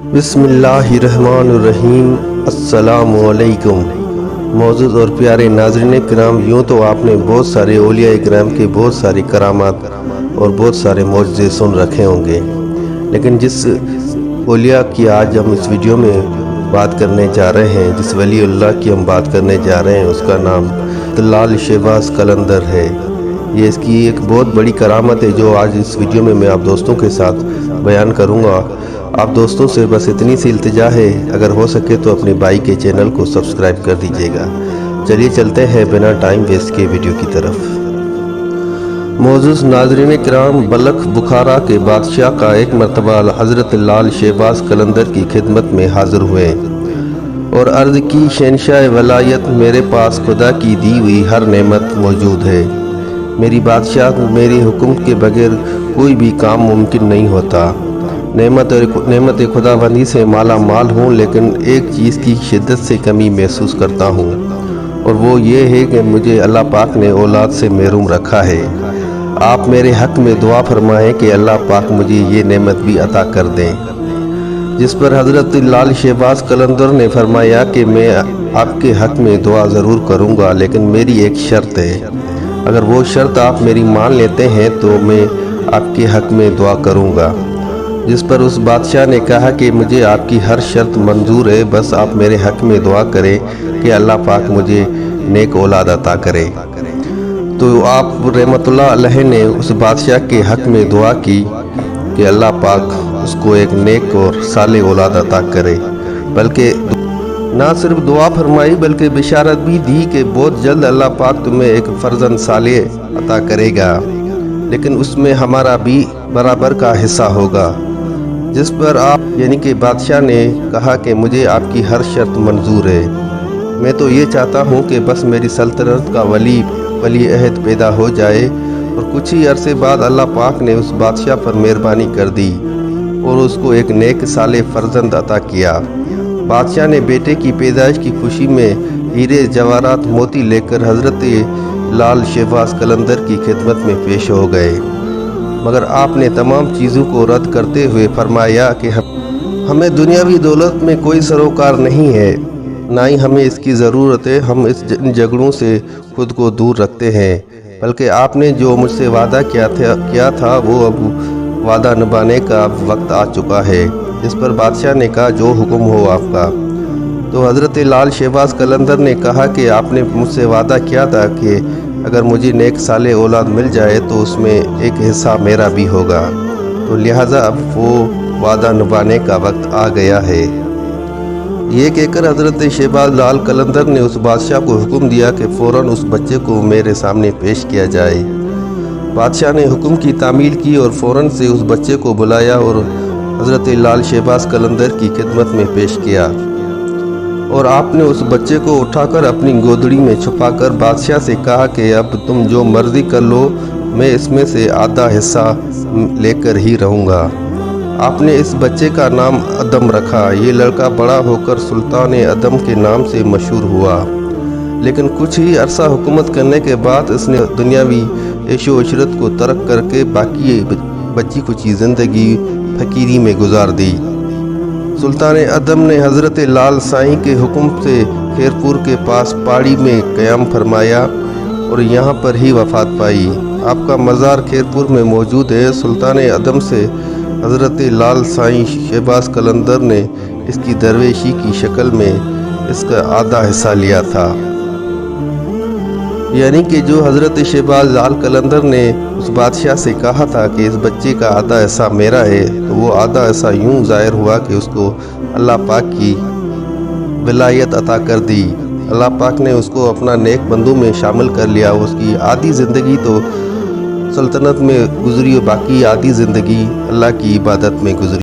बिस्मिल्लाहिर्रहमानिर्रहीम। अस्सलामु अलैकुम। मौजूद और प्यारे नाज़रीन किराम, यूँ तो आपने बहुत सारे औलिया किराम के बहुत सारी करामात और बहुत सारे मौजज़े सुन रखे होंगे, लेकिन जिस औलिया की आज हम इस वीडियो में बात करने जा रहे हैं, जिस वलीउल्लाह की हम बात करने जा रहे हैं, उसका नाम लाल शहबाज़ कलंदर है। ये इसकी एक बहुत बड़ी करामत है जो आज इस वीडियो में मैं आप दोस्तों के साथ बयान करूँगा। आप दोस्तों से बस इतनी सी इल्तिजा है, अगर हो सके तो अपने भाई के चैनल को सब्सक्राइब कर दीजिएगा। चलिए चलते हैं बिना टाइम वेस्ट के वीडियो की तरफ। मौजूद नाज़रीन किराम, बलख बुखारा के बादशाह का एक मरतबा हज़रत लाल शहबाज़ कलंदर की खिदमत में हाज़िर हुए और अर्ज़ की, शहंशाह वलायत, मेरे पास खुदा की दी हुई हर नेमत मौजूद है। मेरी बादशाह, मेरे हुक्म के बगैर कोई भी काम मुमकिन नहीं होता। नेमत खुदाबंदी से माला माल हूँ, लेकिन एक चीज़ की शिद्दत से कमी महसूस करता हूँ, और वो ये है कि मुझे अल्लाह पाक ने औलाद से महरूम रखा है। आप मेरे हक़ में दुआ फरमाएं कि अल्लाह पाक मुझे ये नेमत भी अता कर दें। जिस पर हज़रत लाल शहबाज़ कलंदर ने फरमाया कि मैं आपके हक़ में दुआ ज़रूर करूँगा, लेकिन मेरी एक शर्त है। अगर वो शर्त आप मेरी मान लेते हैं तो मैं आपके हक़ में दुआ करूँगा। जिस पर उस बादशाह ने कहा कि मुझे आपकी हर शर्त मंजूर है, बस आप मेरे हक़ में दुआ करें कि अल्लाह पाक मुझे नेक औलाद अता करे। तो आप रहमतुल्लाह अलैह ने उस बादशाह के हक़ में दुआ की कि अल्लाह पाक उसको एक नेक और साले औलाद अता करे। बल्कि ना सिर्फ दुआ फरमाई बल्कि बिशारत भी दी कि बहुत जल्द अल्लाह पाक तुम्हें एक फ़र्जंद साले अता करेगा, लेकिन उसमें हमारा भी बराबर का हिस्सा होगा। जिस पर आप यानी कि बादशाह ने कहा कि मुझे आपकी हर शर्त मंजूर है। मैं तो ये चाहता हूँ कि बस मेरी सल्तनत का वली अहद पैदा हो जाए। और कुछ ही अरसे बाद अल्लाह पाक ने उस बादशाह पर मेहरबानी कर दी और उसको एक नेक साले फ़र्जंद अता किया। बादशाह ने बेटे की पैदाइश की खुशी में हीरे जवाहरात मोती लेकर हज़रत लाल शहबाज़ कलंदर की खिदमत में पेश हो गए, मगर आपने तमाम चीज़ों को रद्द करते हुए फरमाया कि हमें दुनियावी दौलत में कोई सरोकार नहीं है, ना ही हमें इसकी ज़रूरत है। हम इस झगड़ों से खुद को दूर रखते हैं, बल्कि आपने जो मुझसे वादा किया था वो अब वादा निभाने का वक्त आ चुका है। इस पर बादशाह ने कहा, जो हुक्म हो आपका। तो हज़रत लाल शहबाज़ कलंदर ने कहा कि आपने मुझसे वादा किया था कि अगर मुझे नेक साले औलाद मिल जाए तो उसमें एक हिस्सा मेरा भी होगा, तो लिहाजा अब वो वादा निभाने का वक्त आ गया है। ये कहकर हज़रत शहबाज़ लाल कलंदर ने उस बादशाह को हुक्म दिया कि फ़ौरन उस बच्चे को मेरे सामने पेश किया जाए। बादशाह ने हुक्म की तामील की और फ़ौरन से उस बच्चे को बुलाया और हज़रत लाल शहबाज़ कलंदर की खिदमत में पेश किया। और आपने उस बच्चे को उठाकर अपनी गोदड़ी में छुपाकर बादशाह से कहा कि अब तुम जो मर्ज़ी कर लो, मैं इसमें से आधा हिस्सा लेकर ही रहूँगा। आपने इस बच्चे का नाम अदम रखा। ये लड़का बड़ा होकर सुल्तान अदम के नाम से मशहूर हुआ, लेकिन कुछ ही अरसा हुकूमत करने के बाद इसने दुनियावी ऐशो इशरत को तर्क करके बाकी बची कुची ज़िंदगी फ़कीरी में गुजार दी। सुल्तान अदम ने हज़रत लाल साईं के हुक्म से खैरपुर के पास पहाड़ी में क़याम फरमाया और यहाँ पर ही वफ़ात पाई। आपका मज़ार खैरपुर में मौजूद है। सुल्तान अदम से हज़रत लाल साईं शहबाज़ कलंदर ने इसकी दरवेशी की शक्ल में इसका आधा हिस्सा लिया था। यानी कि जो हज़रत शहबाज़ लाल कलंदर ने उस बादशाह से कहा था कि इस बच्चे का आधा हिस्सा मेरा है, तो वो आधा हिस्सा यूँ ज़ाहिर हुआ कि उसको अल्लाह पाक की विलायत अता कर दी। अल्लाह पाक ने उसको अपना नेक बंदू में शामिल कर लिया। उसकी आधी ज़िंदगी तो सल्तनत में गुजरी और बाकी आधी ज़िंदगी अल्लाह की इबादत में गुजरी।